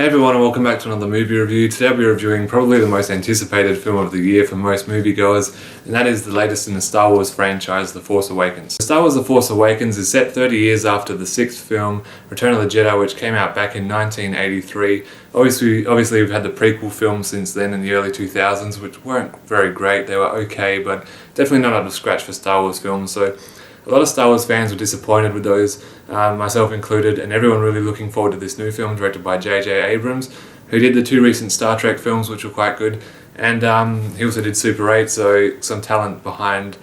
Hey everyone, and welcome back to another movie review. Today I'll be reviewing probably the most anticipated film of the year for most moviegoers, and that is the latest in the Star Wars franchise, The Force Awakens. Star Wars The Force Awakens is set 30 years after the sixth film, Return of the Jedi, which came out back in 1983. Obviously we've had the prequel films since then in the early 2000s, which weren't very great. They were okay, but definitely not up to scratch for Star Wars films. So a lot of Star Wars fans were disappointed with those, myself included, and everyone really looking forward to this new film directed by J.J. Abrams, who did the two recent Star Trek films, which were quite good, and he also did Super 8, so some talent behind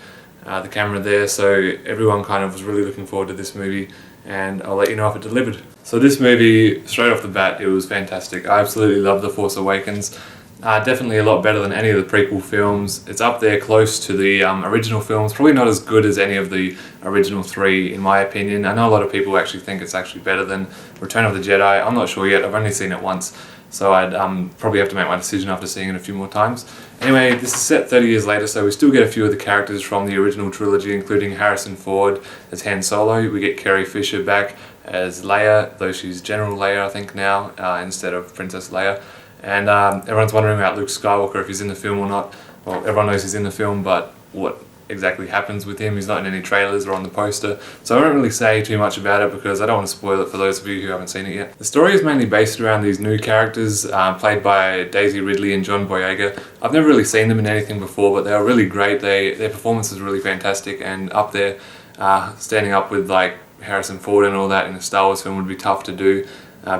the camera there, so everyone kind of was really looking forward to this movie, and I'll let you know if it delivered. So this movie, straight off the bat, it was fantastic. I absolutely love The Force Awakens. Definitely a lot better than any of the prequel films. It's up there close to the original films. Probably not as good as any of the original three, in my opinion. I know a lot of people actually think it's actually better than Return of the Jedi. I'm not sure yet. I've only seen it once, so I'd probably have to make my decision after seeing it a few more times. Anyway, this is set 30 years later, so we still get a few of the characters from the original trilogy, including Harrison Ford as Han Solo. We get Carrie Fisher back as Leia, though she's General Leia, I think, now, instead of Princess Leia. And everyone's wondering about Luke Skywalker, if he's in the film or not. Well, everyone knows he's in the film, but what exactly happens with him? He's not in any trailers or on the poster. So I won't really say too much about it because I don't want to spoil it for those of you who haven't seen it yet. The story is mainly based around these new characters played by Daisy Ridley and John Boyega. I've never really seen them in anything before, but they are really great. Their performance is really fantastic, and up there, standing up with like Harrison Ford and all that in a Star Wars film would be tough to do.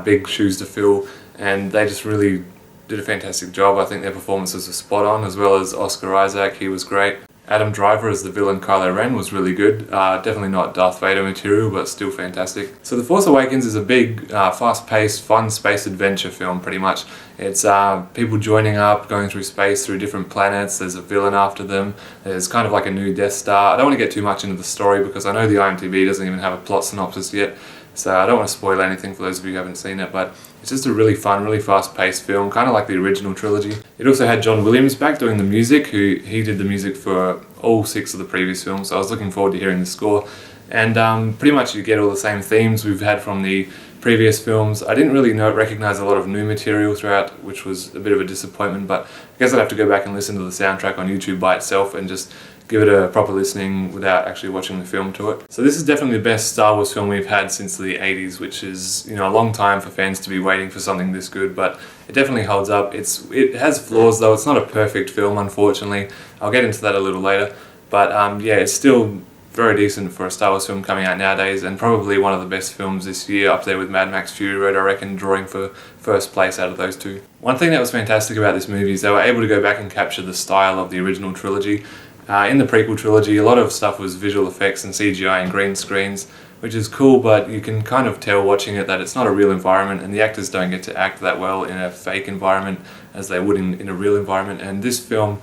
Big shoes to fill. And they just really did a fantastic job. I think their performances were spot on, as well as Oscar Isaac. He was great. Adam Driver as the villain Kylo Ren was really good. Definitely not Darth Vader material, but still fantastic. So The Force Awakens is a big, fast-paced, fun space adventure film, pretty much. It's people joining up, going through space, through different planets. There's a villain after them. There's kind of like a new Death Star. I don't want to get too much into the story because I know the IMDb doesn't even have a plot synopsis yet. So I don't want to spoil anything for those of you who haven't seen it, but it's just a really fun, really fast-paced film, kind of like the original trilogy. It also had John Williams back doing the music, he did the music for all 6 of the previous films, so I was looking forward to hearing the score. And pretty much you get all the same themes we've had from the previous films. I didn't really recognize a lot of new material throughout, which was a bit of a disappointment, but I guess I'd have to go back and listen to the soundtrack on YouTube by itself and just give it a proper listening without actually watching the film to it. So this is definitely the best Star Wars film we've had since the 80s, which is, you know, a long time for fans to be waiting for something this good, but it definitely holds up. It has flaws though. It's not a perfect film, unfortunately. I'll get into that a little later, but yeah, it's still very decent for a Star Wars film coming out nowadays, and probably one of the best films this year, up there with Mad Max Fury Road, I reckon, drawing for first place out of those two. One thing that was fantastic about this movie is they were able to go back and capture the style of the original trilogy. In the prequel trilogy, a lot of stuff was visual effects and CGI and green screens, which is cool, but you can kind of tell watching it that it's not a real environment, and the actors don't get to act that well in a fake environment as they would in a real environment. And this film,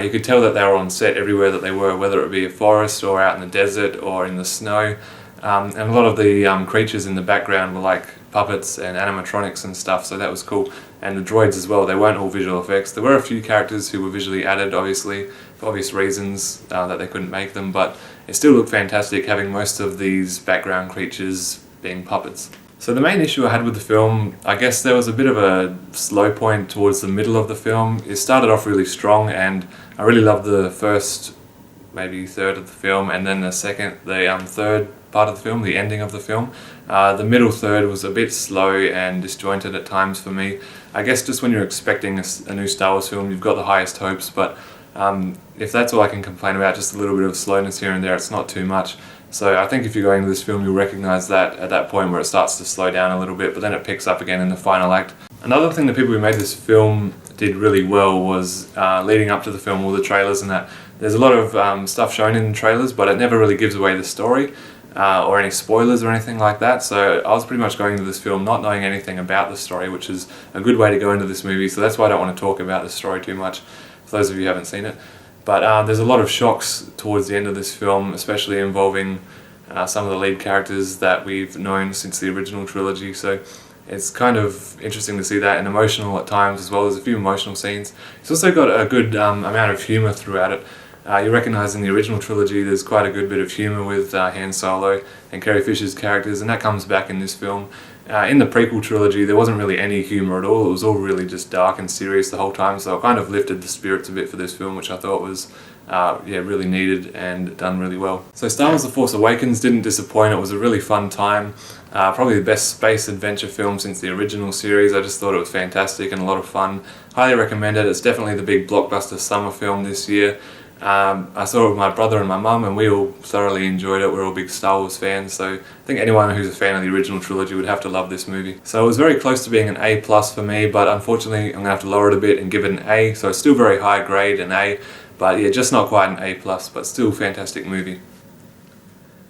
you could tell that they were on set everywhere that they were, whether it be a forest or out in the desert or in the snow. And a lot of the creatures in the background were like puppets and animatronics and stuff, so that was cool. And the droids as well, they weren't all visual effects. There were a few characters who were visually added, obviously, for obvious reasons that they couldn't make them, but it still looked fantastic having most of these background creatures being puppets. So the main issue I had with the film, I guess there was a bit of a slow point towards the middle of the film. It started off really strong, and I really loved the first, maybe third of the film, and then the third part of the film, the ending of the film. The middle third was a bit slow and disjointed at times for me. I guess just when you're expecting a new Star Wars film, you've got the highest hopes, but if that's all I can complain about, just a little bit of slowness here and there, it's not too much. So I think if you're going to this film, you'll recognise that at that point where it starts to slow down a little bit, but then it picks up again in the final act. Another thing the people who made this film did really well was leading up to the film, all the trailers and that. There's a lot of stuff shown in the trailers, but it never really gives away the story or any spoilers or anything like that. So I was pretty much going into this film not knowing anything about the story, which is a good way to go into this movie. So that's why I don't want to talk about the story too much, for those of you who haven't seen it. But there's a lot of shocks towards the end of this film, especially involving some of the lead characters that we've known since the original trilogy. So it's kind of interesting to see that, and emotional at times as well. There's a few emotional scenes. It's also got a good amount of humour throughout it. You recognise in the original trilogy there's quite a good bit of humour with Han Solo and Carrie Fisher's characters, and that comes back in this film. In the prequel trilogy, there wasn't really any humour at all. It was all really just dark and serious the whole time, so it kind of lifted the spirits a bit for this film, which I thought was really needed and done really well. So Star Wars The Force Awakens didn't disappoint. It was a really fun time. Probably the best space adventure film since the original series. I just thought it was fantastic and a lot of fun. Highly recommend it. It's definitely the big blockbuster summer film this year. I saw it with my brother and my mum, and we all thoroughly enjoyed it. We're all big Star Wars fans, so I think anyone who's a fan of the original trilogy would have to love this movie. So it was very close to being an A+ for me, but unfortunately I'm going to have to lower it a bit and give it an A, so it's still very high grade, an A, but yeah, just not quite an A+, but still a fantastic movie.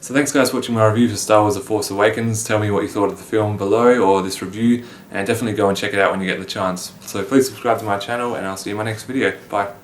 So thanks guys for watching my review for Star Wars The Force Awakens. Tell me what you thought of the film below, or this review, and definitely go and check it out when you get the chance. So please subscribe to my channel, and I'll see you in my next video. Bye.